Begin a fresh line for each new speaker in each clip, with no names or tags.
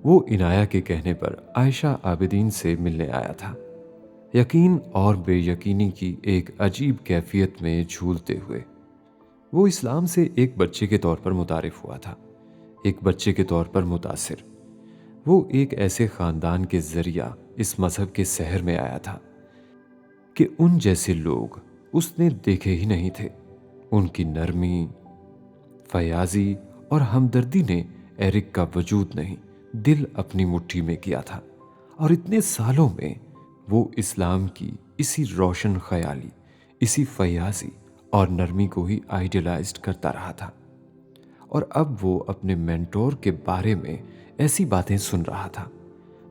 وہ عنایہ کے کہنے پر عائشہ عابدین سے ملنے آیا تھا، یقین اور بے یقینی کی ایک عجیب کیفیت میں جھولتے ہوئے۔ وہ اسلام سے ایک بچے کے طور پر متعارف ہوا تھا، ایک بچے کے طور پر متاثر۔ وہ ایک ایسے خاندان کے ذریعہ اس مذہب کے سحر میں آیا تھا کہ ان جیسے لوگ اس نے دیکھے ہی نہیں تھے۔ ان کی نرمی، فیاضی اور ہمدردی نے ایرک کا وجود نہیں، دل اپنی مٹھی میں کیا تھا، اور اتنے سالوں میں وہ اسلام کی اسی روشن خیالی، اسی فیاضی اور نرمی کو ہی آئیڈیلائزڈ کرتا رہا تھا۔ اور اب وہ اپنے مینٹور کے بارے میں ایسی باتیں سن رہا تھا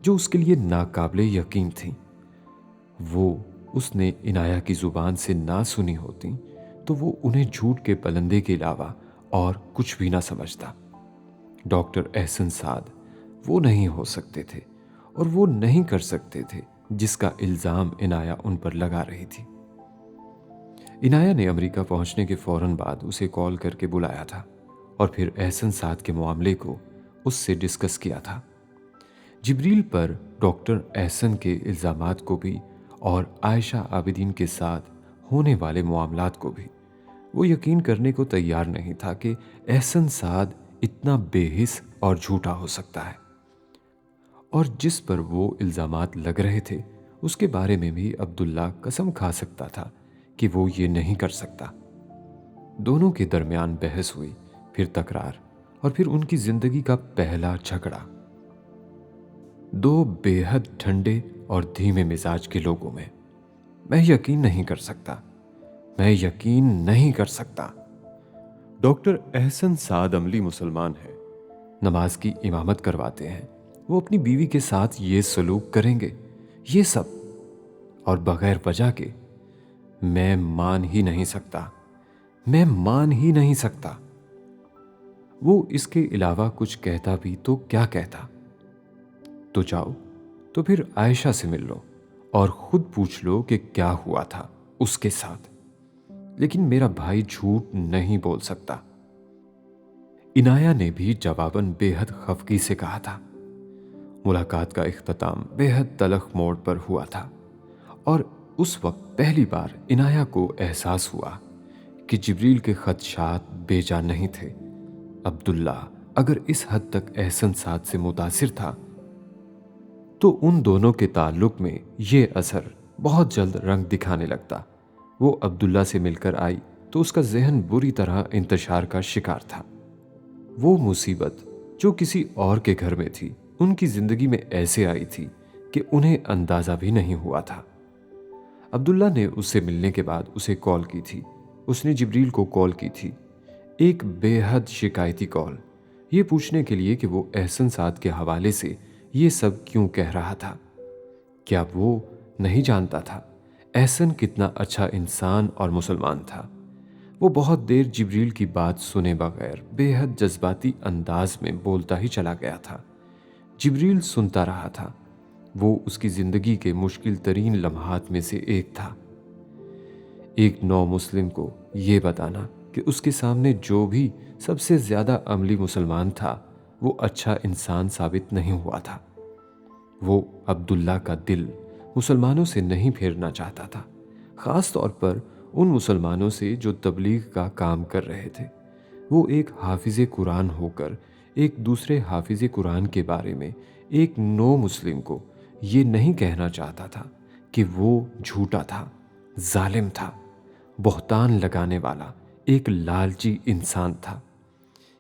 جو اس کے لیے ناقابل یقین تھیں۔ وہ اس نے عنایہ کی زبان سے نہ سنی ہوتی تو وہ انہیں جھوٹ کے پلندے کے علاوہ اور کچھ بھی نہ سمجھتا۔ ڈاکٹر احسن سعد وہ نہیں ہو سکتے تھے، اور وہ نہیں کر سکتے تھے جس کا الزام عنایہ ان پر لگا رہی تھی۔ عنایہ نے امریکہ پہنچنے کے فوراً بعد اسے کال کر کے بلایا تھا اور پھر احسن سعد کے معاملے کو اس سے ڈسکس کیا تھا۔ جبریل پر ڈاکٹر احسن کے الزامات کو بھی اور عائشہ عابدین کے ساتھ ہونے والے معاملات کو بھی وہ یقین کرنے کو تیار نہیں تھا کہ احسن سعد اتنا بے حس اور جھوٹا ہو سکتا ہے، اور جس پر وہ الزامات لگ رہے تھے اس کے بارے میں بھی عبداللہ قسم کھا سکتا تھا کہ وہ یہ نہیں کر سکتا۔ دونوں کے درمیان بحث ہوئی، پھر تکرار، اور پھر ان کی زندگی کا پہلا جھگڑا۔ دو بے حد ٹھنڈے اور دھیمے مزاج کے لوگوں میں۔ میں یقین نہیں کر سکتا، میں یقین نہیں کر سکتا۔ ڈاکٹر احسن سعد عملی مسلمان ہے، نماز کی امامت کرواتے ہیں، وہ اپنی بیوی کے ساتھ یہ سلوک کریں گے، یہ سب، اور بغیر وجہ کے؟ میں مان ہی نہیں سکتا، میں مان ہی نہیں سکتا۔ وہ اس کے علاوہ کچھ کہتا بھی تو کیا کہتا؟ تو جاؤ، تو پھر عائشہ سے مل لو اور خود پوچھ لو کہ کیا ہوا تھا اس کے ساتھ۔ لیکن میرا بھائی جھوٹ نہیں بول سکتا، عنایہ نے بھی جواباً بے حد خفگی سے کہا تھا۔ ملاقات کا اختتام بے حد تلخ موڑ پر ہوا تھا، اور اس وقت پہلی بار عنایہ کو احساس ہوا کہ جبریل کے خدشات بے جا نہیں تھے۔ عبداللہ اگر اس حد تک احسن سعد سے متاثر تھا تو ان دونوں کے تعلق میں یہ اثر بہت جلد رنگ دکھانے لگتا۔ وہ عبداللہ سے مل کر آئی تو اس کا ذہن بری طرح انتشار کا شکار تھا۔ وہ مصیبت جو کسی اور کے گھر میں تھی ان کی زندگی میں ایسے آئی تھی کہ انہیں اندازہ بھی نہیں ہوا تھا۔ عبداللہ نے اس سے ملنے کے بعد اسے کال کی تھی، اس نے جبریل کو کال کی تھی، ایک بے حد شکایتی کال، یہ پوچھنے کے لیے کہ وہ احسن سعد کے حوالے سے یہ سب کیوں کہہ رہا تھا۔ کیا وہ نہیں جانتا تھا احسن کتنا اچھا انسان اور مسلمان تھا؟ وہ بہت دیر جبریل کی بات سنے بغیر بے حد جذباتی انداز میں بولتا ہی چلا گیا تھا۔ جبریل سنتا رہا تھا۔ وہ اس کی زندگی کے مشکل ترین لمحات میں سے ایک تھا۔ ایک نو مسلم کو یہ بتانا کہ اس کے سامنے جو بھی سب سے زیادہ عملی مسلمان تھا وہ اچھا انسان ثابت نہیں ہوا تھا۔ وہ عبداللہ کا دل مسلمانوں سے نہیں پھیرنا چاہتا تھا، خاص طور پر ان مسلمانوں سے جو تبلیغ کا کام کر رہے تھے۔ وہ ایک حافظ قرآن ہو کر ایک دوسرے حافظ قرآن کے بارے میں ایک نو مسلم کو یہ نہیں کہنا چاہتا تھا کہ وہ جھوٹا تھا، ظالم تھا، بہتان لگانے والا ایک لالچی انسان تھا۔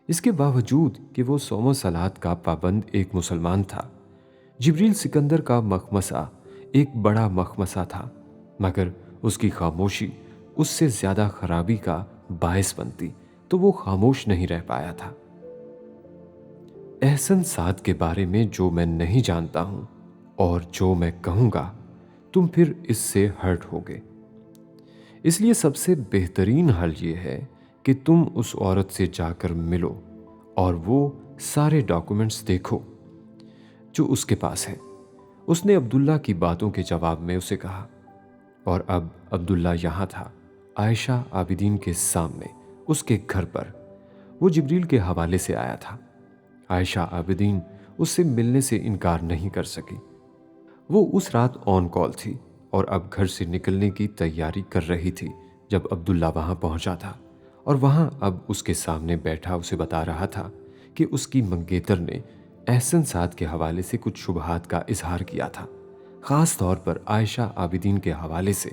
اس کے باوجود کہ وہ صوم و صلات کا پابند ایک مسلمان تھا، جبریل سکندر کا مخمصہ ایک بڑا مخمصہ تھا، مگر اس کی خاموشی اس سے زیادہ خرابی کا باعث بنتی تو وہ خاموش نہیں رہ پایا تھا۔ احسن سعد کے بارے میں جو میں نہیں جانتا ہوں اور جو میں کہوں گا تم پھر اس سے ہرٹ ہوگے، اس لیے سب سے بہترین حل یہ ہے کہ تم اس عورت سے جا کر ملو اور وہ سارے ڈاکومنٹس دیکھو جو اس کے پاس ہے۔ اس نے عبداللہ کی باتوں کے جواب میں اسے کہا، اور اب عبداللہ یہاں تھا، عائشہ عابدین کے سامنے، اس کے گھر پر۔ وہ جبریل کے حوالے سے آیا تھا۔ عائشہ عابدین اس سے ملنے سے انکار نہیں کر سکی۔ وہ اس رات آن کال تھی اور اب گھر سے نکلنے کی تیاری کر رہی تھی جب عبداللہ وہاں پہنچا تھا، اور وہاں اب اس کے سامنے بیٹھا اسے بتا رہا تھا کہ اس کی منگیتر نے احسن سعد کے حوالے سے کچھ شبہات کا اظہار کیا تھا، خاص طور پر عائشہ عابدین کے حوالے سے،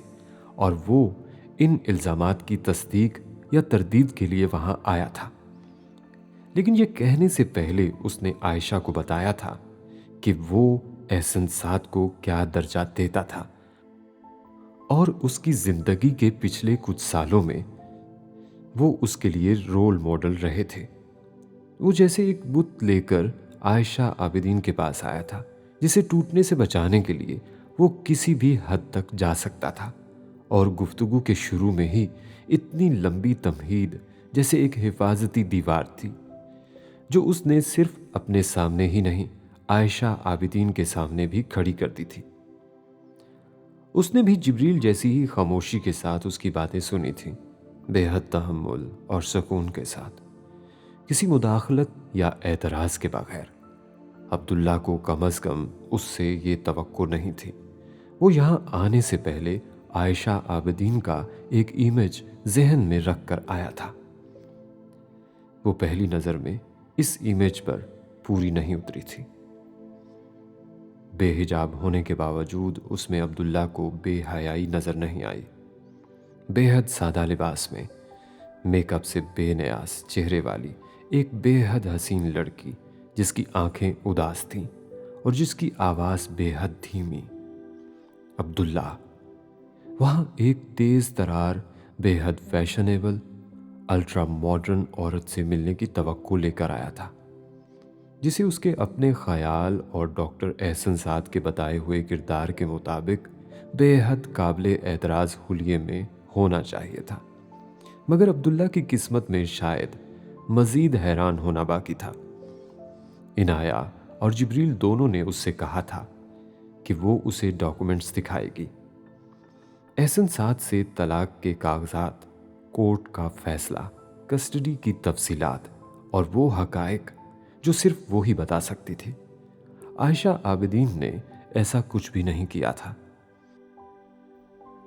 اور وہ ان الزامات کی تصدیق یا تردید کے لیے وہاں آیا تھا۔ لیکن یہ کہنے سے پہلے اس نے عائشہ کو بتایا تھا کہ وہ احسن سعد کو کیا درجہ دیتا تھا، اور اس کی زندگی کے پچھلے کچھ سالوں میں وہ اس کے لیے رول ماڈل رہے تھے۔ وہ جیسے ایک بت لے کر عائشہ عابدین کے پاس آیا تھا، جسے ٹوٹنے سے بچانے کے لیے وہ کسی بھی حد تک جا سکتا تھا، اور گفتگو کے شروع میں ہی اتنی لمبی تمہید جیسے ایک حفاظتی دیوار تھی، جو اس نے صرف اپنے سامنے ہی نہیں عائشہ عابدین کے سامنے بھی کھڑی کر دی تھی۔ اس نے بھی جبریل جیسی ہی خاموشی کے ساتھ اس کی باتیں سنی تھیں، بے حد تحمل اور سکون کے ساتھ، کسی مداخلت یا اعتراض کے بغیر۔ عبداللہ کو کم از کم اس سے یہ توقع نہیں تھی۔ وہ یہاں آنے سے پہلے عائشہ عابدین کا ایک امیج ذہن میں رکھ کر آیا تھا۔ وہ پہلی نظر میں اس امیج پر پوری نہیں اتری تھی۔ بے حجاب ہونے کے باوجود اس میں عبداللہ کو بے حیائی نظر نہیں آئی۔ بے حد سادہ لباس میں، میک اپ سے بے نیاز چہرے والی ایک بے حد حسین لڑکی، جس کی آنکھیں اداس تھیں اور جس کی آواز بے حد دھیمی۔ عبداللہ وہاں ایک تیز ترار، بے حد فیشنیبل، الٹرا ماڈرن عورت سے ملنے کی توقع لے کر آیا تھا، جسے اس کے اپنے خیال اور ڈاکٹر احسن سعد کے بتائے ہوئے کردار کے مطابق بے حد قابل اعتراض حلیے میں ہونا چاہیے تھا۔ مگر عبداللہ کی قسمت میں شاید مزید حیران ہونا باقی تھا۔ عنایہ اور جبریل دونوں نے اس سے کہا تھا کہ وہ اسے ڈاکومنٹس دکھائے گی، احسن سعد سے طلاق کے کاغذات، کورٹ کا فیصلہ، کسٹڈی کی تفصیلات اور وہ حقائق جو صرف وہی بتا سکتی تھی۔ عائشہ عابدین نے ایسا کچھ بھی نہیں کیا تھا۔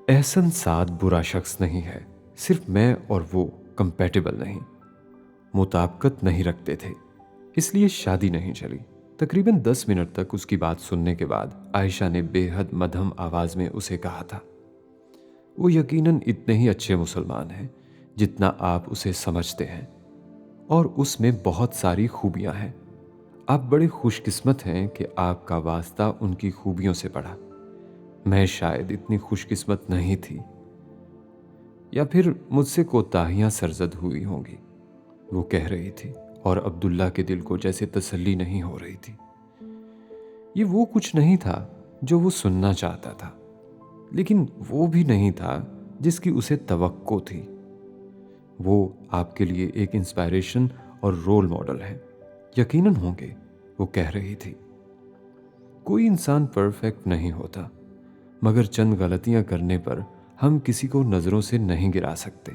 احسن سعد برا شخص نہیں ہے، صرف میں اور وہ کمپیٹیبل نہیں، مطابقت نہیں رکھتے تھے، اس لیے شادی نہیں چلی۔ تقریباً 10 منٹ تک اس کی بات سننے کے بعد عائشہ نے بے حد مدھم آواز میں اسے کہا تھا، وہ یقیناً اتنے ہی اچھے مسلمان ہیں جتنا آپ اسے سمجھتے ہیں، اور اس میں بہت ساری خوبیاں ہیں۔ آپ بڑے خوش قسمت ہیں کہ آپ کا واسطہ ان کی خوبیوں سے پڑا۔ میں شاید اتنی خوش قسمت نہیں تھی، یا پھر مجھ سے کوتاہیاں سرزد ہوئی ہوں گی، وہ کہہ رہی تھی، اور عبداللہ کے دل کو جیسے تسلی نہیں ہو رہی تھی۔ یہ وہ کچھ نہیں تھا جو وہ سننا چاہتا تھا، لیکن وہ بھی نہیں تھا جس کی اسے توقع تھی۔ وہ آپ کے لیے ایک انسپائریشن اور رول ماڈل ہے، یقیناً ہوں گے، وہ کہہ رہی تھی۔ کوئی انسان پرفیکٹ نہیں ہوتا، مگر چند غلطیاں کرنے پر ہم کسی کو نظروں سے نہیں گرا سکتے۔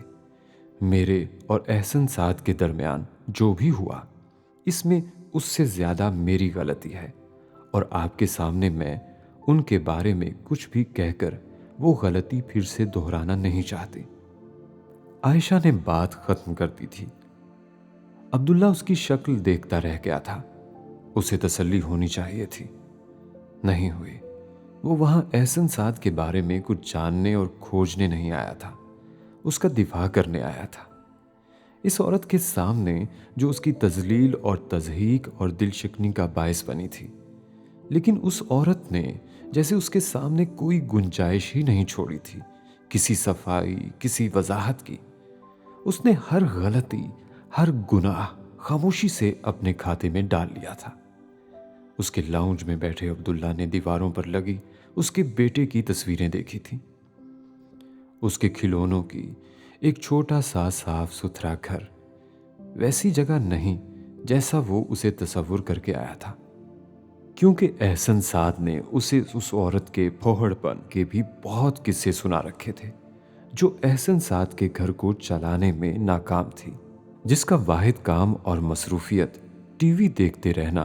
میرے اور احسن سعد کے درمیان جو بھی ہوا، اس میں اس سے زیادہ میری غلطی ہے، اور آپ کے سامنے میں ان کے بارے میں کچھ بھی کہہ کر وہ غلطی پھر سے دہرانا نہیں چاہتی۔ عائشہ نے بات ختم کر دی تھی۔ عبداللہ اس کی شکل دیکھتا رہ گیا تھا، اسے تسلی ہونی چاہیے تھی، نہیں ہوئی۔ وہ وہاں احسن سعد کے بارے میں کچھ جاننے اور کھوجنے نہیں آیا تھا، اس کا دفاع کرنے آیا تھا، اس عورت کے سامنے جو اس کی تذلیل اور تضحیک اور دل شکنی کا باعث بنی تھی۔ لیکن اس عورت نے جیسے اس کے سامنے کوئی گنجائش ہی نہیں چھوڑی تھی کسی صفائی، کسی وضاحت کی۔ اس نے ہر غلطی، ہر گناہ خاموشی سے اپنے کھاتے میں ڈال لیا تھا۔ اس کے لاؤنج میں بیٹھے عبداللہ نے دیواروں پر لگی اس کے بیٹے کی تصویریں دیکھی تھیں، اس کے کھلونوں کی ایک چھوٹا سا صاف ستھرا گھر، ویسی جگہ نہیں جیسا وہ اسے تصور کر کے آیا تھا، کیونکہ احسن سعد نے اسے اس عورت کے پھوہڑ پن کے بھی بہت قصے سنا رکھے تھے، جو احسن سعد کے گھر کو چلانے میں ناکام تھی، جس کا واحد کام اور مصروفیت ٹی وی دیکھتے رہنا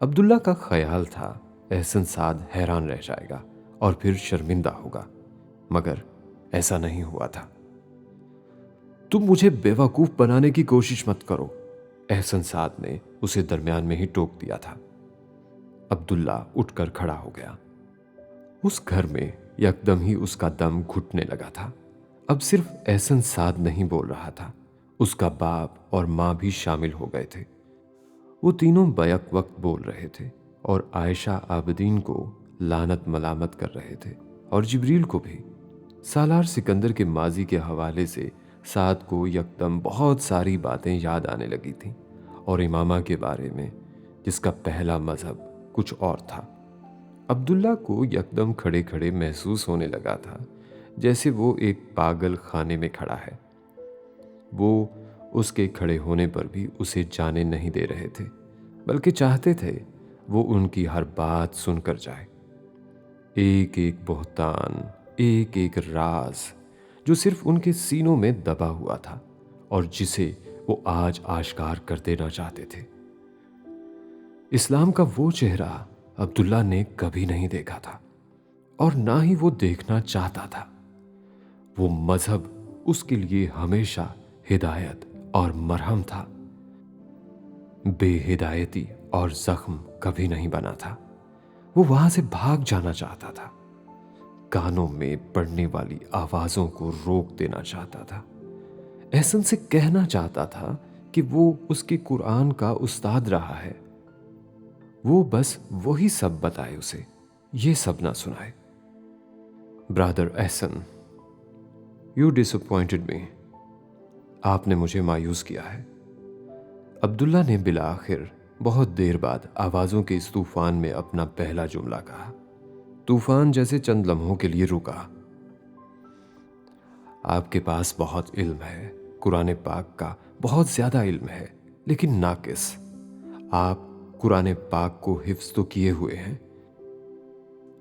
عبداللہ کا خیال تھا احسن سعد حیران رہ جائے گا اور پھر شرمندہ ہوگا، مگر ایسا نہیں ہوا تھا۔ تم مجھے بیوقوف بنانے کی کوشش مت کرو، احسن سعد نے اسے درمیان میں ہی ٹوک دیا تھا۔ عبداللہ اٹھ کر کھڑا ہو گیا۔ اس گھر میں یکدم ہی اس کا دم گھٹنے لگا تھا۔ اب صرف احسن سعد نہیں بول رہا تھا، اس کا باپ اور ماں بھی شامل ہو گئے تھے۔ وہ تینوں بیک وقت بول رہے تھے اور عائشہ عابدین کو لعنت ملامت کر رہے تھے، اور جبریل کو بھی۔ سالار سکندر کے ماضی کے حوالے سے سعد کو یکدم بہت ساری باتیں یاد آنے لگی تھیں، اور امامہ کے بارے میں، جس کا پہلا مذہب کچھ اور تھا۔ عبداللہ کو یکدم کھڑے کھڑے محسوس ہونے لگا تھا جیسے وہ ایک پاگل خانے میں کھڑا ہے۔ وہ اس کے کھڑے ہونے پر بھی اسے جانے نہیں دے رہے تھے، بلکہ چاہتے تھے وہ ان کی ہر بات سن کر جائے۔ ایک ایک بہتان، ایک ایک راز جو صرف ان کے سینوں میں دبا ہوا تھا اور جسے وہ آج آشکار کر دینا چاہتے تھے۔ اسلام کا وہ چہرہ عبداللہ نے کبھی نہیں دیکھا تھا، اور نہ ہی وہ دیکھنا چاہتا تھا۔ وہ مذہب اس کے لیے ہمیشہ ہدایت اور مرہم تھا، بے ہدایتی اور زخم کبھی نہیں بنا تھا۔ وہ وہاں سے بھاگ جانا چاہتا تھا، کانوں میں پڑنے والی آوازوں کو روک دینا چاہتا تھا، احسن سے کہنا چاہتا تھا کہ وہ اس کے قرآن کا استاد رہا ہے، وہ بس وہی سب بتائے اسے، یہ سب نہ سنائے۔ برادر احسن، یو ڈساپوائنٹڈ می، آپ نے مجھے مایوس کیا ہے۔ عبداللہ نے بالآخر بہت دیر بعد آوازوں کے اس طوفان میں اپنا پہلا جملہ کہا۔ طوفان جیسے چند لمحوں کے لیے رکا۔ آپ کے پاس بہت علم ہے، قرآن پاک کا بہت زیادہ علم ہے، لیکن ناقص۔ آپ قرآن پاک کو حفظ تو کیے ہوئے ہیں،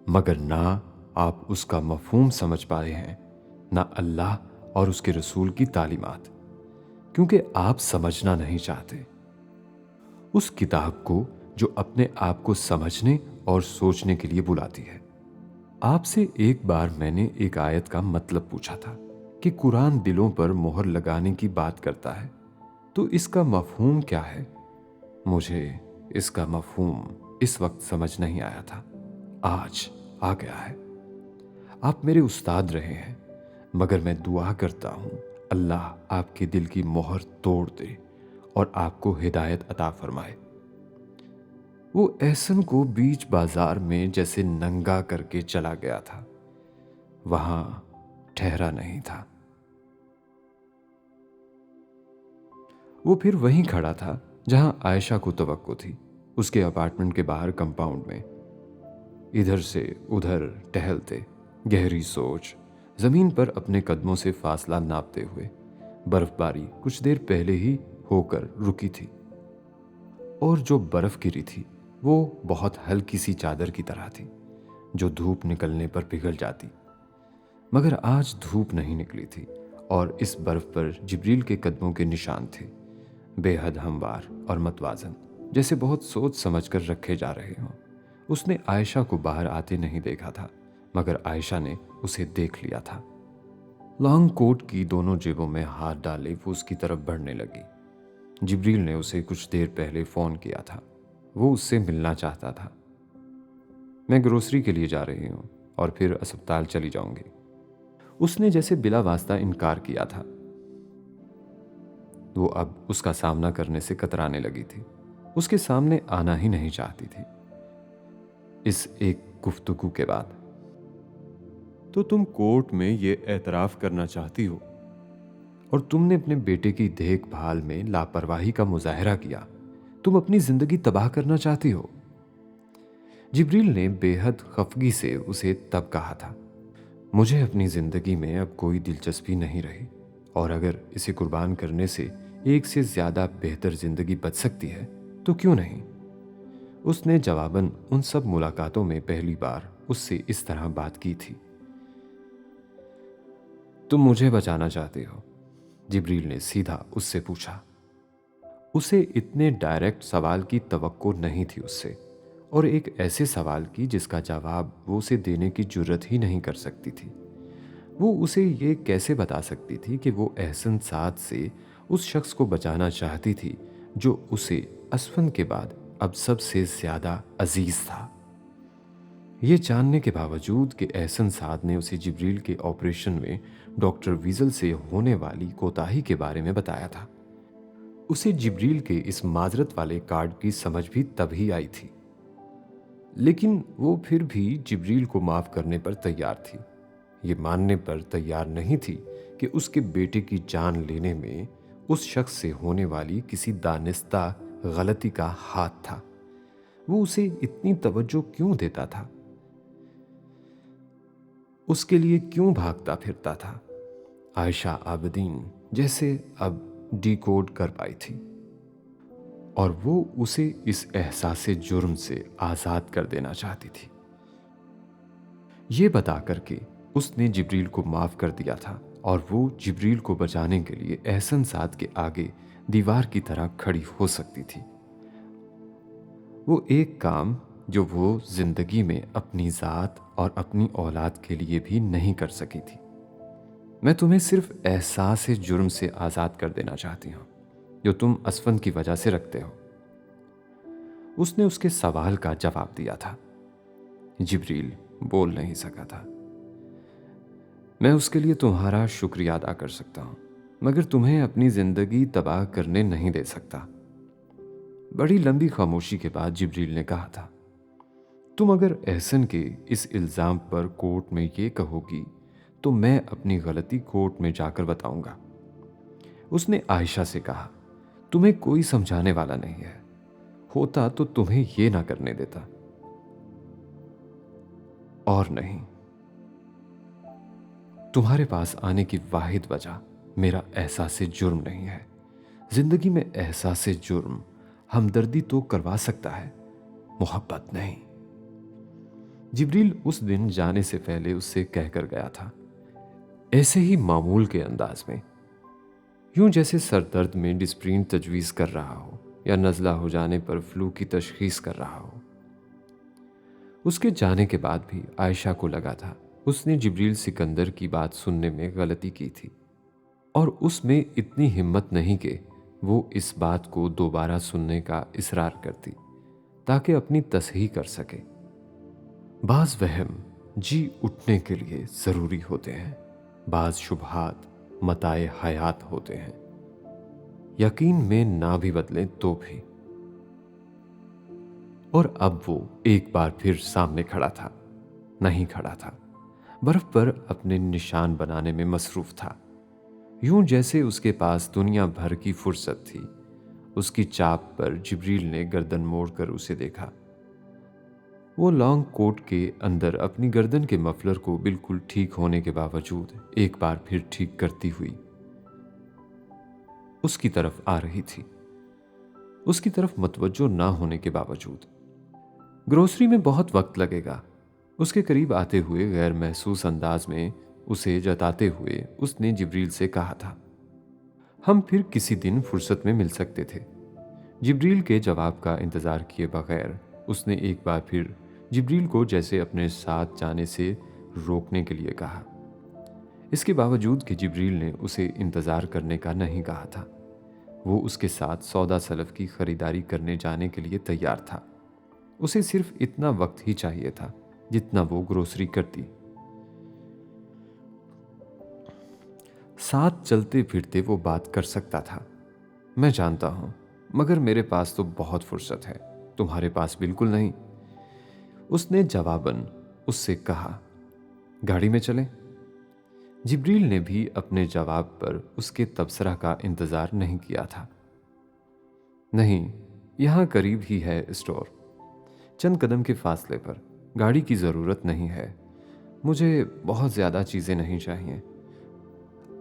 مگر نہ آپ اس کا مفہوم سمجھ پائے ہیں، نہ اللہ اور اس کے رسول کی تعلیمات، کیونکہ آپ سمجھنا نہیں چاہتے اس کتاب کو جو اپنے آپ کو سمجھنے اور سوچنے کے لیے بلاتی ہے۔ آپ سے ایک بار میں نے ایک آیت کا مطلب پوچھا تھا کہ قرآن دلوں پر مہر لگانے کی بات کرتا ہے، تو اس کا مفہوم کیا ہے؟ مجھے اس کا مفہوم اس وقت سمجھ نہیں آیا تھا، آج آ گیا ہے۔ آپ میرے استاد رہے ہیں، مگر میں دعا کرتا ہوں اللہ آپ کے دل کی مہر توڑ دے اور آپ کو ہدایت عطا فرمائے۔ وہ احسن کو بیچ بازار میں جیسے ننگا کر کے چلا گیا تھا، وہاں ٹھہرا نہیں تھا۔ وہ پھر وہیں کھڑا تھا جہاں عائشہ کو توقع تھی، اس کے اپارٹمنٹ کے باہر کمپاؤنڈ میں۔ ادھر سے ادھر ٹہلتے، گہری سوچ، زمین پر اپنے قدموں سے فاصلہ ناپتے ہوئے۔ برف باری کچھ دیر پہلے ہی ہو کر رکی تھی، اور جو برف گری تھی وہ بہت ہلکی سی چادر کی طرح تھی جو دھوپ نکلنے پر پگھل جاتی، مگر آج دھوپ نہیں نکلی تھی اور اس برف پر جبریل کے قدموں کے نشان تھے، بے حد ہموار اور متوازن، جیسے بہت سوچ سمجھ کر رکھے جا رہے ہوں۔ اس نے عائشہ کو باہر آتے نہیں دیکھا تھا، مگر عائشہ نے اسے دیکھ لیا تھا۔ لانگ کوٹ کی دونوں جیبوں میں ہاتھ ڈالے وہ اس کی طرف بڑھنے لگی۔ جبریل نے اسے کچھ دیر پہلے فون کیا تھا، وہ اس سے ملنا چاہتا تھا۔ میں گروسری کے لیے جا رہی ہوں اور پھر اسپتال چلی جاؤں گی، اس نے جیسے بلا واسطہ انکار کیا تھا۔ وہ اب اس کا سامنا کرنے سے کترانے لگی تھی، اس کے سامنے آنا ہی نہیں چاہتی تھی۔ اس ایک گفتگو کے بعد، تو تم کورٹ میں یہ اعتراف کرنا چاہتی ہو اور تم نے اپنے بیٹے کی دیکھ بھال میں لاپرواہی کا مظاہرہ کیا، تم اپنی زندگی تباہ کرنا چاہتی ہو؟ جبریل نے بے حد خفگی سے اسے تب کہا تھا، مجھے اپنی زندگی میں اب کوئی دلچسپی نہیں رہی، اور اگر اسے قربان کرنے سے ایک سے زیادہ بہتر زندگی بچ سکتی ہے تو کیوں نہیں؟ اس نے جواباً ان سب ملاقاتوں میں پہلی بار اس سے اس طرح بات کی تھی۔ تم مجھے بچانا چاہتے ہو؟ جبریل نے سیدھا اس سے پوچھا۔ اسے اتنے ڈائریکٹ سوال کی توقع نہیں تھی اس سے۔ اور ایک ایسے سوال کی جس کا جواب وہ اسے دینے کی جرت ہی نہیں کر سکتی تھی۔ وہ اسے یہ کیسے بتا سکتی تھی کہ وہ احسن سعد سے اس شخص کو بچانا چاہتی تھی جو اسے اسفند کے بعد اب سب سے زیادہ عزیز تھا؟ یہ جاننے کے باوجود کہ احسن سعد نے اسے جبریل کے آپریشن میں ڈاکٹر ویزل سے ہونے والی کوتاہی کے بارے میں بتایا تھا، اسے جبریل کے اس معذرت والے کارڈ کی سمجھ بھی تب ہی آئی تھی، لیکن وہ پھر بھی جبریل کو معاف کرنے پر تیار تھی۔ یہ ماننے پر تیار نہیں تھی کہ اس کے بیٹے کی جان لینے میں اس شخص سے ہونے والی کسی دانستہ غلطی کا ہاتھ تھا۔ وہ اسے اتنی توجہ کیوں دیتا تھا؟ اس کے لیے کیوں بھاگتا پھرتا تھا؟ عائشہ عابدین جیسے اب ڈی کوڈ کر پائی تھی، اور وہ اسے اس احساس جرم سے آزاد کر دینا چاہتی تھی، یہ بتا کر کے اس نے جبریل کو معاف کر دیا تھا، اور وہ جبریل کو بچانے کے لیے احسن سعد کے آگے دیوار کی طرح کھڑی ہو سکتی تھی۔ وہ ایک کام جو وہ زندگی میں اپنی ذات اور اپنی اولاد کے لیے بھی نہیں کر سکی تھی۔ میں تمہیں صرف احساس جرم سے آزاد کر دینا چاہتی ہوں جو تم اسفند کی وجہ سے رکھتے ہو، اس نے اس کے سوال کا جواب دیا تھا۔ جبریل بول نہیں سکا تھا۔ میں اس کے لیے تمہارا شکریہ ادا کر سکتا ہوں، مگر تمہیں اپنی زندگی تباہ کرنے نہیں دے سکتا۔ بڑی لمبی خاموشی کے بعد جبریل نے کہا تھا، تم اگر احسن کے اس الزام پر کورٹ میں یہ کہو گی تو میں اپنی غلطی کورٹ میں جا کر بتاؤں گا۔ اس نے عائشہ سے کہا، تمہیں کوئی سمجھانے والا نہیں ہے، ہوتا تو تمہیں یہ نہ کرنے دیتا۔ اور نہیں، تمہارے پاس آنے کی واحد وجہ میرا احساس جرم نہیں ہے۔ زندگی میں احساس جرم ہمدردی تو کروا سکتا ہے، محبت نہیں۔ جبریل اس دن جانے سے پہلے اس سے کہہ کر گیا تھا، ایسے ہی معمول کے انداز میں، یوں جیسے سر درد میں ڈسپرین تجویز کر رہا ہو یا نزلہ ہو جانے پر فلو کی تشخیص کر رہا ہو۔ اس کے جانے کے بعد بھی عائشہ کو لگا تھا اس نے جبریل سکندر کی بات سننے میں غلطی کی تھی، اور اس میں اتنی ہمت نہیں کہ وہ اس بات کو دوبارہ سننے کا اصرار کرتی تاکہ اپنی تصحیح کر سکے۔ بعض وہم جی اٹھنے کے لیے ضروری ہوتے ہیں، بعض شبہات متاع حیات ہوتے ہیں، یقین میں نہ بھی بدلیں تو بھی۔ اور اب وہ ایک بار پھر سامنے کھڑا تھا، نہیں کھڑا تھا، برف پر اپنے نشان بنانے میں مصروف تھا، یوں جیسے اس کے پاس دنیا بھر کی فرصت تھی۔ اس کی چاپ پر جبریل نے گردن موڑ کر اسے دیکھا۔ وہ لانگ کوٹ کے اندر اپنی گردن کے مفلر کو بالکل ٹھیک ہونے کے باوجود ایک بار پھر ٹھیک کرتی ہوئی اس کی طرف آ رہی تھی، اس کی طرف متوجہ نہ ہونے کے باوجود۔ گروسری میں بہت وقت لگے گا، اس کے قریب آتے ہوئے غیر محسوس انداز میں اسے جتاتے ہوئے اس نے جبریل سے کہا تھا، ہم پھر کسی دن فرصت میں مل سکتے تھے۔ جبریل کے جواب کا انتظار کیے بغیر اس نے ایک بار پھر جبریل کو جیسے اپنے ساتھ جانے سے روکنے کے لیے کہا، اس کے باوجود کہ جبریل نے اسے انتظار کرنے کا نہیں کہا تھا۔ وہ اس کے ساتھ سودا سلف کی خریداری کرنے جانے کے لیے تیار تھا، اسے صرف اتنا وقت ہی چاہیے تھا جتنا وہ گروسری کرتی۔ ساتھ چلتے پھرتے وہ بات کر سکتا تھا، میں جانتا ہوں، مگر میرے پاس تو بہت فرصت ہے، تمہارے پاس بالکل نہیں۔ اس نے جواباً اس سے کہا، گاڑی میں چلیں؟ جبریل نے بھی اپنے جواب پر اس کے تبصرہ کا انتظار نہیں کیا تھا۔ نہیں، یہاں قریب ہی ہے اسٹور، چند قدم کے فاصلے پر، گاڑی کی ضرورت نہیں ہے، مجھے بہت زیادہ چیزیں نہیں چاہیے۔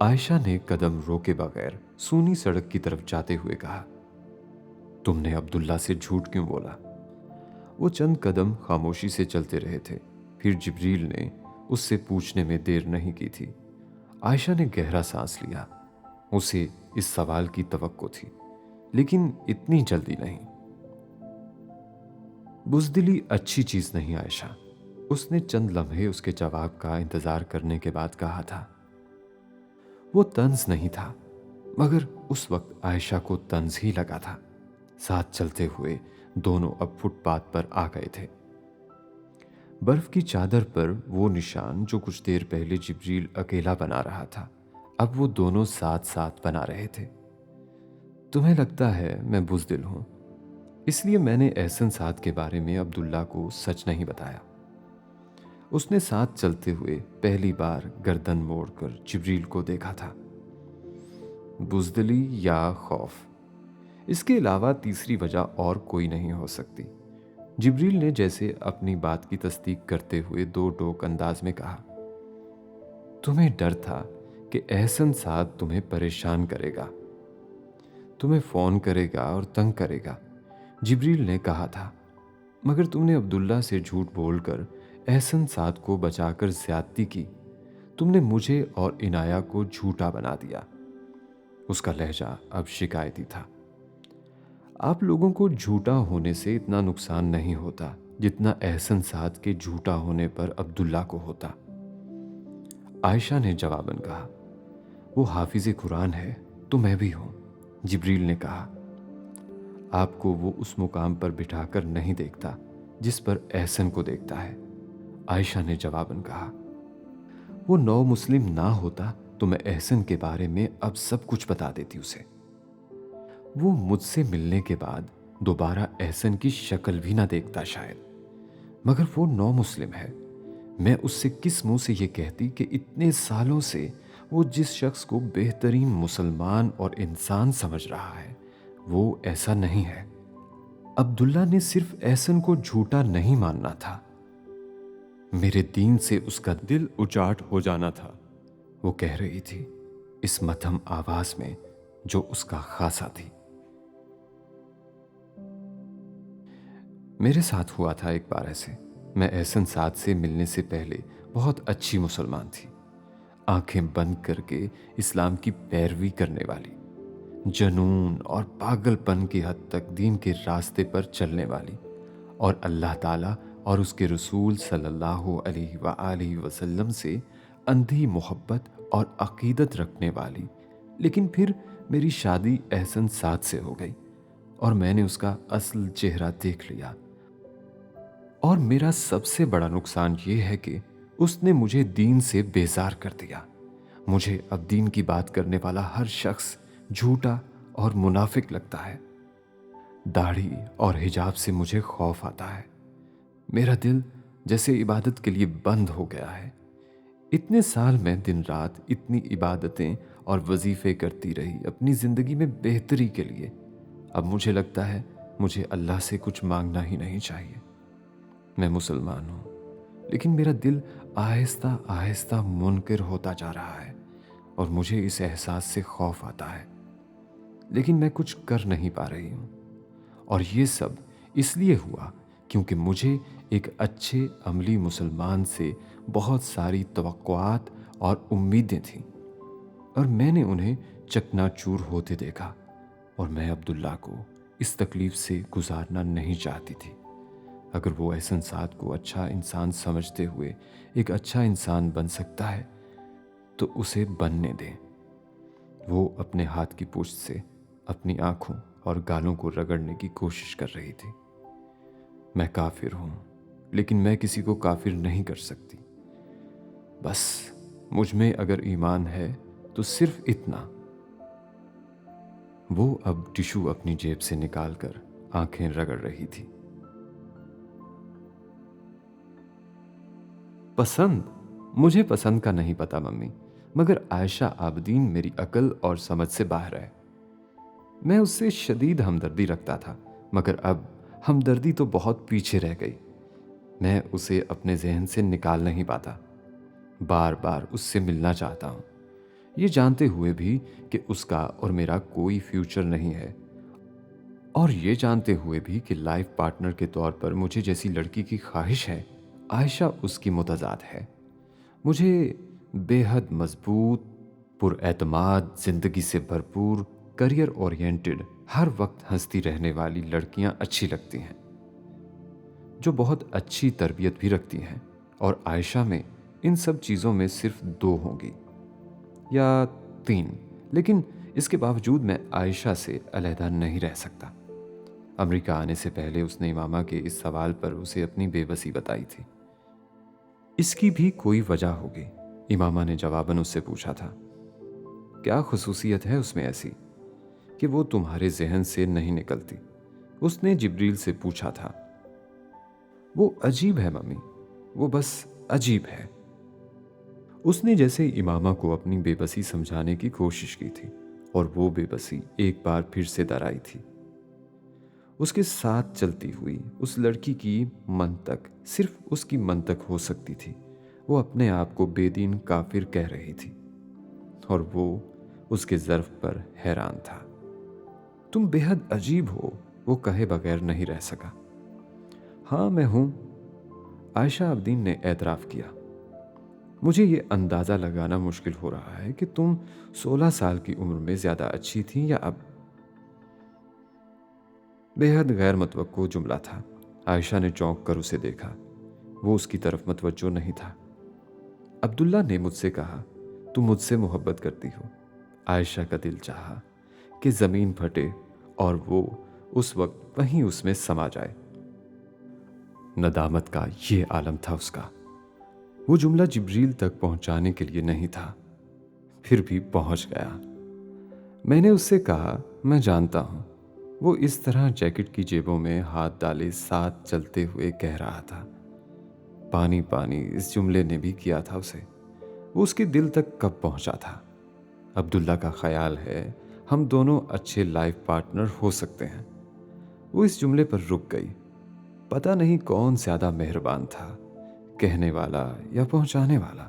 عائشہ نے قدم روکے بغیر سونی سڑک کی طرف جاتے ہوئے کہا، تم نے عبداللہ سے جھوٹ کیوں بولا؟ وہ چند قدم خاموشی سے چلتے رہے تھے، پھر جبریل نے اس سے پوچھنے میں دیر نہیں کی تھی۔ عائشہ نے گہرا سانس لیا، اسے اس سوال کی توقع تھی، لیکن اتنی جلدی نہیں۔ بزدلی اچھی چیز نہیں عائشہ، اس نے چند لمحے اس کے جواب کا انتظار کرنے کے بعد کہا تھا۔ وہ طنز نہیں تھا، مگر اس وقت عائشہ کو طنز ہی لگا تھا۔ ساتھ چلتے ہوئے دونوں اب فٹ پاتھ پر آ گئے تھے۔ برف کی چادر پر وہ نشان جو کچھ دیر پہلے جبریل اکیلا بنا رہا تھا، اب وہ دونوں ساتھ ساتھ بنا رہے تھے۔ تمہیں لگتا ہے میں بزدل ہوں، اس لیے میں نے احسن سعد کے بارے میں عبداللہ کو سچ نہیں بتایا۔ اس نے ساتھ چلتے ہوئے پہلی بار گردن موڑ کر جبریل کو دیکھا تھا۔ بزدلی یا خوف، اس کے علاوہ تیسری وجہ اور کوئی نہیں ہو سکتی، جبریل نے جیسے اپنی بات کی تصدیق کرتے ہوئے دو ٹوک انداز میں کہا۔ تمہیں ڈر تھا کہ احسن سعد تمہیں پریشان کرے گا، تمہیں فون کرے گا اور تنگ کرے گا، جبریل نے کہا تھا، مگر تم نے عبداللہ سے جھوٹ بول کر احسن سعد کو بچا کر زیادتی کی۔ تم نے مجھے اور عنایہ کو جھوٹا بنا دیا۔ اس کا لہجہ اب شکایتی تھا۔ آپ لوگوں کو جھوٹا ہونے سے اتنا نقصان نہیں ہوتا جتنا احسن سعد کے جھوٹا ہونے پر عبداللہ کو ہوتا، عائشہ نے جواباً کہا۔ وہ حافظ قرآن ہے تو میں بھی ہوں، جبریل نے کہا۔ آپ کو وہ اس مقام پر بٹھا کر نہیں دیکھتا جس پر احسن کو دیکھتا ہے، عائشہ نے جواباً کہا۔ وہ نو مسلم نہ ہوتا تو میں احسن کے بارے میں اب سب کچھ بتا دیتی اسے۔ وہ مجھ سے ملنے کے بعد دوبارہ احسن کی شکل بھی نہ دیکھتا شاید، مگر وہ نو مسلم ہے۔ میں اس سے کس منہ سے یہ کہتی کہ اتنے سالوں سے وہ جس شخص کو بہترین مسلمان اور انسان سمجھ رہا ہے وہ ایسا نہیں ہے۔ عبداللہ نے صرف احسن کو جھوٹا نہیں ماننا تھا، میرے دین سے اس کا دل اچاٹ ہو جانا تھا، وہ کہہ رہی تھی اس مدھم آواز میں جو اس کا خاصا تھی۔ میرے ساتھ ہوا تھا ایک بار ایسے، میں احسن سعد سے ملنے سے پہلے بہت اچھی مسلمان تھی، آنکھیں بند کر کے اسلام کی پیروی کرنے والی، جنون اور پاگل پن کی حد تک دین کے راستے پر چلنے والی، اور اللہ تعالیٰ اور اس کے رسول صلی اللہ علیہ وآلہ وسلم سے اندھی محبت اور عقیدت رکھنے والی۔ لیکن پھر میری شادی احسن سعد سے ہو گئی اور میں نے اس کا اصل چہرہ دیکھ لیا، اور میرا سب سے بڑا نقصان یہ ہے کہ اس نے مجھے دین سے بیزار کر دیا۔ مجھے اب دین کی بات کرنے والا ہر شخص جھوٹا اور منافق لگتا ہے۔ داڑھی اور حجاب سے مجھے خوف آتا ہے، میرا دل جیسے عبادت کے لیے بند ہو گیا ہے۔ اتنے سال میں دن رات اتنی عبادتیں اور وظیفے کرتی رہی اپنی زندگی میں بہتری کے لیے، اب مجھے لگتا ہے مجھے اللہ سے کچھ مانگنا ہی نہیں چاہیے۔ میں مسلمان ہوں، لیکن میرا دل آہستہ آہستہ منکر ہوتا جا رہا ہے اور مجھے اس احساس سے خوف آتا ہے، لیکن میں کچھ کر نہیں پا رہی ہوں۔ اور یہ سب اس لیے ہوا کیونکہ مجھے ایک اچھے عملی مسلمان سے بہت ساری توقعات اور امیدیں تھیں، اور میں نے انہیں چکنا چور ہوتے دیکھا، اور میں عبداللہ کو اس تکلیف سے گزارنا نہیں چاہتی تھی۔ اگر وہ احسن سعد کو اچھا انسان سمجھتے ہوئے ایک اچھا انسان بن سکتا ہے تو اسے بننے دیں۔ وہ اپنے ہاتھ کی پوچھ سے اپنی آنکھوں اور گالوں کو رگڑنے کی کوشش کر رہی تھی۔ میں کافر ہوں، لیکن میں کسی کو کافر نہیں کر سکتی۔ بس مجھ میں اگر ایمان ہے تو صرف اتنا۔ وہ اب ٹشو اپنی جیب سے نکال کر آنکھیں رگڑ رہی تھی۔ پسند؟ مجھے پسند کا نہیں پتا ممی، مگر عائشہ عابدین میری عقل اور سمجھ سے باہر ہے۔ میں اس سے شدید ہمدردی رکھتا تھا، مگر اب ہمدردی تو بہت پیچھے رہ گئی۔ میں اسے اپنے ذہن سے نکال نہیں پاتا، بار بار اس سے ملنا چاہتا ہوں، یہ جانتے ہوئے بھی کہ اس کا اور میرا کوئی فیوچر نہیں ہے، اور یہ جانتے ہوئے بھی کہ لائف پارٹنر کے طور پر مجھے جیسی لڑکی کی خواہش ہے عائشہ اس کی متضاد ہے۔ مجھے بے حد مضبوط، پر اعتماد، زندگی سے بھرپور، کریئر اورینٹڈ، ہر وقت ہنستی رہنے والی لڑکیاں اچھی لگتی ہیں۔ جو بہت اچھی تربیت بھی رکھتی ہیں، اور عائشہ میں ان سب چیزوں میں صرف 2 ہوں گی یا 3، لیکن اس کے باوجود میں عائشہ سے علیحدہ نہیں رہ سکتا۔ امریکہ آنے سے پہلے اس نے امامہ کے اس سوال پر اسے اپنی بے بسی بتائی تھی۔ اس کی بھی کوئی وجہ ہوگی، امامہ نے جواباً اس سے پوچھا تھا۔ کیا خصوصیت ہے اس میں ایسی کہ وہ تمہارے ذہن سے نہیں نکلتی؟ اس نے جبریل سے پوچھا تھا۔ وہ عجیب ہے ممی، وہ بس عجیب ہے۔ اس نے جیسے امامہ کو اپنی بے بسی سمجھانے کی کوشش کی تھی، اور وہ بے بسی ایک بار پھر سے در آئی تھی۔ اس کے ساتھ چلتی ہوئی اس لڑکی کی منطق صرف اس کی منطق ہو سکتی تھی۔ وہ اپنے آپ کو بے دین کافر کہہ رہی تھی، اور وہ اس کے ظرف پر حیران تھا۔ تم بے حد عجیب ہو، وہ کہے بغیر نہیں رہ سکا۔ ہاں میں ہوں، عائشہ عابدین نے اعتراف کیا۔ مجھے یہ اندازہ لگانا مشکل ہو رہا ہے کہ تم 16 سال کی عمر میں زیادہ اچھی تھی یا اب۔ بے حد غیر متوقع جملہ تھا۔ عائشہ نے چونک کر اسے دیکھا، وہ اس کی طرف متوجہ نہیں تھا۔ عبداللہ نے مجھ سے کہا تم مجھ سے محبت کرتی ہو۔ عائشہ کا دل چاہا کہ زمین پھٹے اور وہ اس وقت وہیں اس میں سما جائے۔ ندامت کا یہ عالم تھا اس کا۔ وہ جملہ جبریل تک پہنچانے کے لیے نہیں تھا، پھر بھی پہنچ گیا۔ میں نے اس سے کہا میں جانتا ہوں۔ وہ اس طرح جیکٹ کی جیبوں میں ہاتھ ڈالے ساتھ چلتے ہوئے کہہ رہا تھا۔ پانی پانی اس جملے نے بھی کیا تھا اسے۔ وہ اس کے دل تک کب پہنچا تھا؟ عبداللہ کا خیال ہے ہم دونوں اچھے لائف پارٹنر ہو سکتے ہیں۔ وہ اس جملے پر رک گئی۔ پتہ نہیں کون زیادہ مہربان تھا، کہنے والا یا پہنچانے والا۔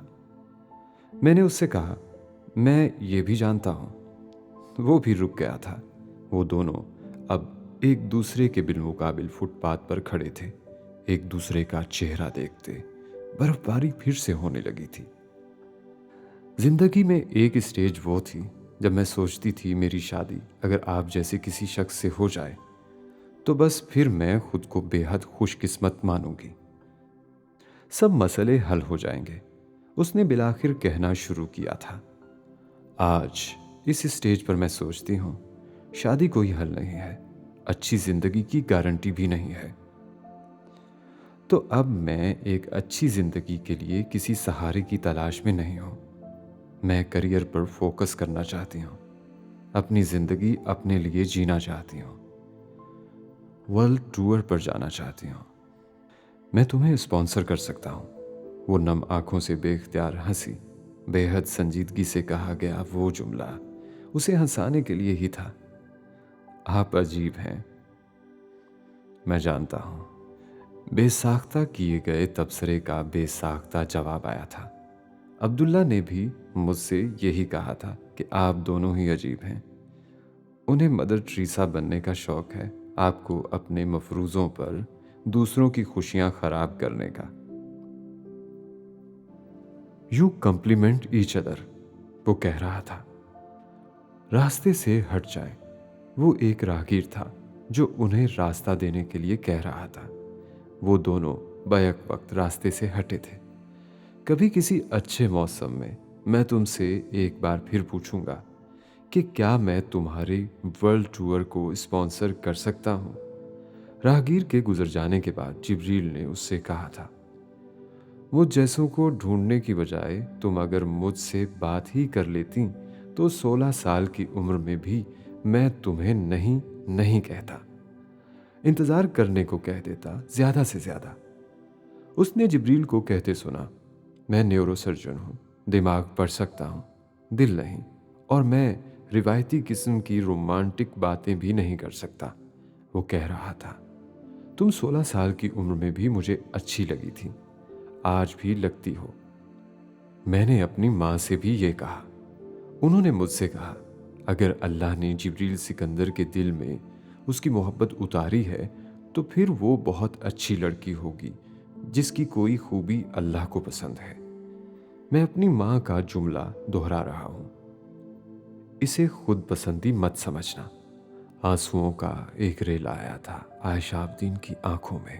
میں نے اس سے کہا میں یہ بھی جانتا ہوں۔ وہ بھی رک گیا تھا۔ وہ دونوں اب ایک دوسرے کے بالمقابل فٹ پاتھ پر کھڑے تھے، ایک دوسرے کا چہرہ دیکھتے۔ برف باری پھر سے ہونے لگی تھی۔ زندگی میں ایک اسٹیج وہ تھی جب میں سوچتی تھی میری شادی اگر آپ جیسے کسی شخص سے ہو جائے تو بس پھر میں خود کو بے حد خوش قسمت مانوں گی، سب مسئلے حل ہو جائیں گے۔ اس نے بالآخر کہنا شروع کیا تھا۔ آج اس اسٹیج پر میں سوچتی ہوں شادی کوئی حل نہیں ہے، اچھی زندگی کی گارنٹی بھی نہیں ہے۔ تو اب میں ایک اچھی زندگی کے لیے کسی سہارے کی تلاش میں نہیں ہوں۔ میں کریئر پر فوکس کرنا چاہتی ہوں، اپنی زندگی اپنے لیے جینا چاہتی ہوں، ورلڈ ٹور پر جانا چاہتی ہوں۔ میں تمہیں اسپانسر کر سکتا ہوں۔ وہ نم آنکھوں سے بے اختیار ہنسی۔ بے حد سنجیدگی سے کہا گیا وہ جملہ اسے ہنسانے کے لیے ہی تھا۔ آپ عجیب ہیں، میں جانتا ہوں۔ بے ساختہ کیے گئے تبصرے کا بے ساختہ جواب آیا تھا۔ عبداللہ نے بھی مجھ سے یہی کہا تھا کہ آپ دونوں ہی عجیب ہیں۔ انہیں مدر ٹریسا بننے کا شوق ہے، آپ کو اپنے مفروضوں پر دوسروں کی خوشیاں خراب کرنے کا۔ یو کمپلیمنٹ ایچ ادر، وہ کہہ رہا تھا۔ راستے سے ہٹ جائے۔ وہ ایک راہگیر تھا جو انہیں راستہ دینے کے لیے کہہ رہا تھا۔ وہ دونوں بیک وقت راستے سے ہٹے تھے۔ کبھی کسی اچھے موسم میں تم سے ایک بار پھر پوچھوں گا کہ کیا میں تمہاری ورلڈ ٹور کو اسپانسر کر سکتا ہوں؟ راہگیر کے گزر جانے کے بعد جبریل نے اس سے کہا تھا، مجھ جیسوں کو ڈھونڈنے کی بجائے تم اگر مجھ سے بات ہی کر لیتی تو 16 سال کی عمر میں بھی میں تمہیں نہیں کہتا، انتظار کرنے کو کہہ دیتا زیادہ سے زیادہ۔ اس نے جبریل کو کہتے سنا، میں نیورو سرجن ہوں، دماغ پڑھ سکتا ہوں، دل نہیں، اور میں روایتی قسم کی رومانٹک باتیں بھی نہیں کر سکتا۔ وہ کہہ رہا تھا، تم 16 سال کی عمر میں بھی مجھے اچھی لگی تھی، آج بھی لگتی ہو۔ میں نے اپنی ماں سے بھی یہ کہا۔ انہوں نے مجھ سے کہا اگر اللہ نے جبریل سکندر کے دل میں اس کی محبت اتاری ہے تو پھر وہ بہت اچھی لڑکی ہوگی جس کی کوئی خوبی اللہ کو پسند ہے۔ میں اپنی ماں کا جملہ دہرا رہا ہوں، اسے خود پسندی مت سمجھنا۔ آنسوؤں کا ایک ریلا آیا تھا عائشہ عابدین کی آنکھوں میں،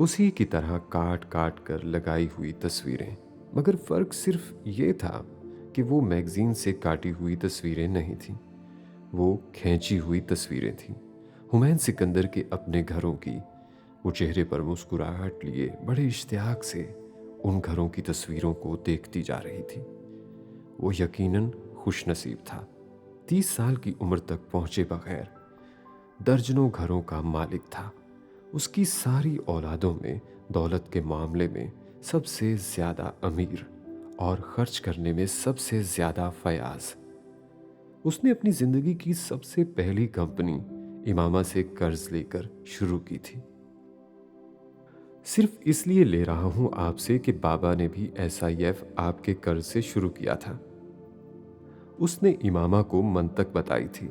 اسی کی طرح کاٹ کاٹ کر لگائی ہوئی تصویریں، مگر فرق صرف یہ تھا کہ وہ میگزین سے کاٹی ہوئی تصویریں نہیں تھیں، وہ کھینچی ہوئی تصویریں تھیں ہمایوں سکندر کے اپنے گھروں کی۔ وہ چہرے پر مسکراہٹ لیے بڑے اشتیاق سے ان گھروں کی تصویروں کو دیکھتی جا رہی تھی۔ وہ یقیناً خوش نصیب تھا، 30 سال کی عمر تک پہنچے بغیر درجنوں گھروں کا مالک تھا۔ اس کی ساری اولادوں میں دولت کے معاملے میں سب سے زیادہ امیر اور خرچ کرنے میں سب سے زیادہ فیاض۔ اس نے اپنی زندگی کی سب سے پہلی کمپنی امامہ سے قرض لے کر شروع کی تھی۔ صرف اس لیے لے رہا ہوں آپ سے کہ بابا نے بھی SIF آپ کے قرض سے شروع کیا تھا۔ اس نے امامہ کو منطق بتائی تھی،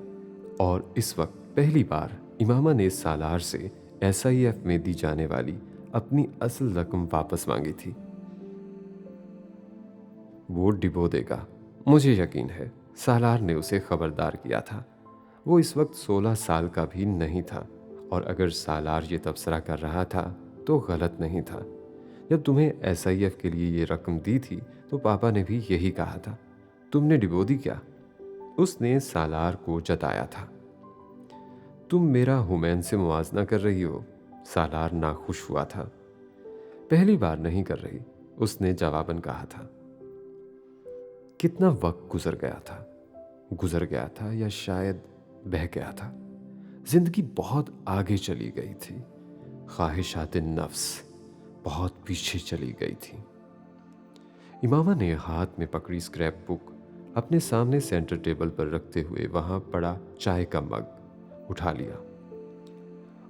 اور اس وقت پہلی بار امامہ نے سالار سے SIF میں دی جانے والی اپنی اصل رقم واپس مانگی تھی۔ وہ ڈبو دے گا، مجھے یقین ہے، سالار نے اسے خبردار کیا تھا۔ وہ اس وقت 16 سال کا بھی نہیں تھا، اور اگر سالار یہ تبصرہ کر رہا تھا تو غلط نہیں تھا۔ جب تمہیں SIF کے لیے یہ رقم دی تھی تو پاپا نے بھی یہی کہا تھا، تم نے ڈبو دی کیا؟ اس نے سالار کو جتایا تھا۔ تم میرا ہمایوں سے موازنہ کر رہی ہو؟ سالار ناخوش ہوا تھا۔ پہلی بار نہیں کر رہی، اس نے جواباً کہا تھا۔ کتنا وقت گزر گیا تھا یا شاید بہہ گیا تھا۔ زندگی بہت آگے چلی گئی تھی، خواہشات نفس بہت پیچھے چلی گئی تھی۔ امامہ نے ہاتھ میں پکڑی اسکریپ بک اپنے سامنے سینٹر ٹیبل پر رکھتے ہوئے وہاں پڑا چائے کا مگ اٹھا لیا۔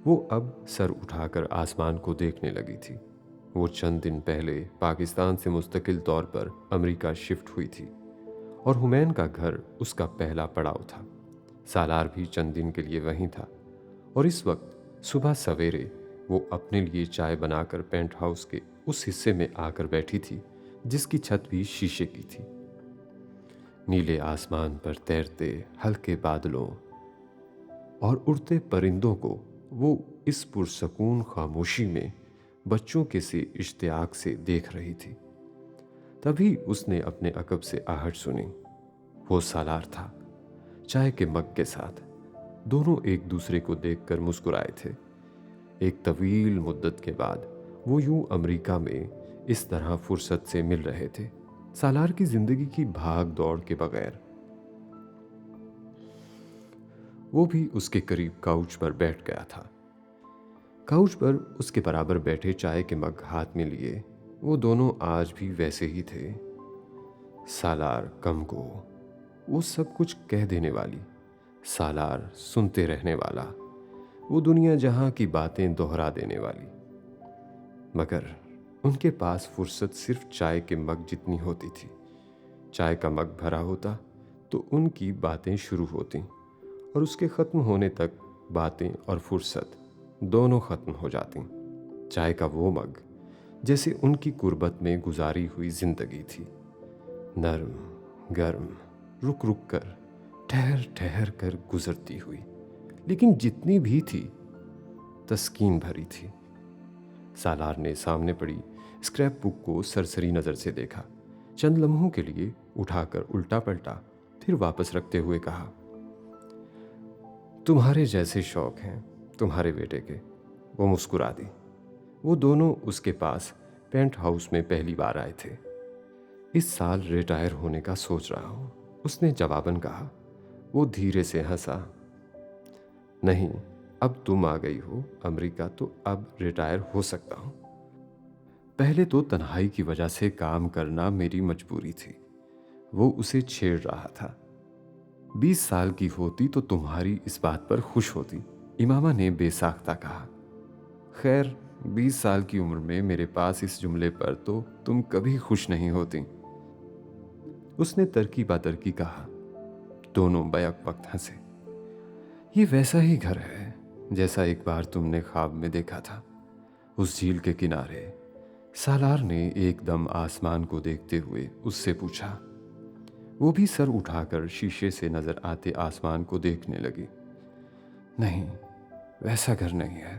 وہ اب سر اٹھا کر آسمان کو دیکھنے لگی تھی۔ وہ چند دن پہلے پاکستان سے مستقل طور پر امریکہ شفٹ ہوئی تھی، اور ہمایوں کا گھر اس کا پہلا پڑاؤ تھا۔ سالار بھی چند دن کے لیے وہیں تھا، اور اس وقت صبح سویرے وہ اپنے لیے چائے بنا کر پینٹ ہاؤس کے اس حصے میں آ کر بیٹھی تھی جس کی چھت بھی شیشے کی تھی۔ نیلے آسمان پر تیرتے ہلکے بادلوں اور اڑتے پرندوں کو وہ اس پرسکون خاموشی میں بچوں کے سے اشتیاق سے دیکھ رہی تھی۔ تبھی اس نے اپنے عقب سے آہٹ سنی۔ وہ سالار تھا، چائے کے مگ کے ساتھ۔ دونوں ایک دوسرے کو دیکھ کر مسکرائے تھے۔ ایک طویل مدت کے بعد وہ یوں امریکہ میں اس طرح فرصت سے مل رہے تھے، سالار کی زندگی کی بھاگ دوڑ کے بغیر۔ وہ بھی اس کے قریب کاؤچ پر بیٹھ گیا تھا۔ کاؤچ پر اس کے برابر بیٹھے چائے کے مگ ہاتھ میں لیے وہ دونوں آج بھی ویسے ہی تھے۔ سالار کم کو وہ سب کچھ کہہ دینے والی، سالار سنتے رہنے والا، وہ دنیا جہاں کی باتیں دہرا دینے والی۔ مگر ان کے پاس فرصت صرف چائے کے مگ جتنی ہوتی تھی۔ چائے کا مگ بھرا ہوتا تو ان کی باتیں شروع ہوتیں، اور اس کے ختم ہونے تک باتیں اور فرصت دونوں ختم ہو جاتیں۔ چائے کا وہ مگ جیسے ان کی غربت میں گزاری ہوئی زندگی تھی، نرم گرم، رک رک کر، ٹھہر ٹھہر کر گزرتی ہوئی، لیکن جتنی بھی تھی تسکین بھری تھی۔ سالار نے سامنے پڑی اسکریپ بک کو سرسری نظر سے دیکھا، چند لمحوں کے لیے اٹھا کر الٹا پلٹا، پھر واپس رکھتے ہوئے کہا، تمہارے جیسے شوق ہیں تمہارے بیٹے کے۔ وہ مسکرا دی۔ وہ دونوں اس کے پاس پینٹ ہاؤس میں پہلی بار آئے تھے۔ اس سال ریٹائر ہونے کا سوچ رہا ہوں، اس نے جواباً کہا۔ وہ دھیرے سے ہنسا۔ نہیں، اب تم آ گئی ہو امریکہ تو اب ریٹائر ہو سکتا ہوں۔ پہلے تو تنہائی کی وجہ سے کام کرنا میری مجبوری تھی۔ وہ اسے چھیڑ رہا تھا۔ 20 سال کی ہوتی تو تمہاری اس بات پر خوش ہوتی، امامہ نے بے ساختہ کہا۔ خیر، 20 سال کی عمر میں میرے پاس اس جملے پر تو تم کبھی خوش نہیں ہوتی، اس نے ترکی بہ ترکی کہا۔ دونوں بیک وقت ہنسے۔ یہ ویسا ہی گھر ہے جیسا ایک بار تم نے خواب میں دیکھا تھا، اس جھیل کے کنارے، سالار نے ایک دم آسمان کو دیکھتے ہوئے اس سے پوچھا۔ وہ بھی سر اٹھا کر شیشے سے نظر آتے آسمان کو دیکھنے لگی۔ نہیں، ویسا گھر نہیں ہے،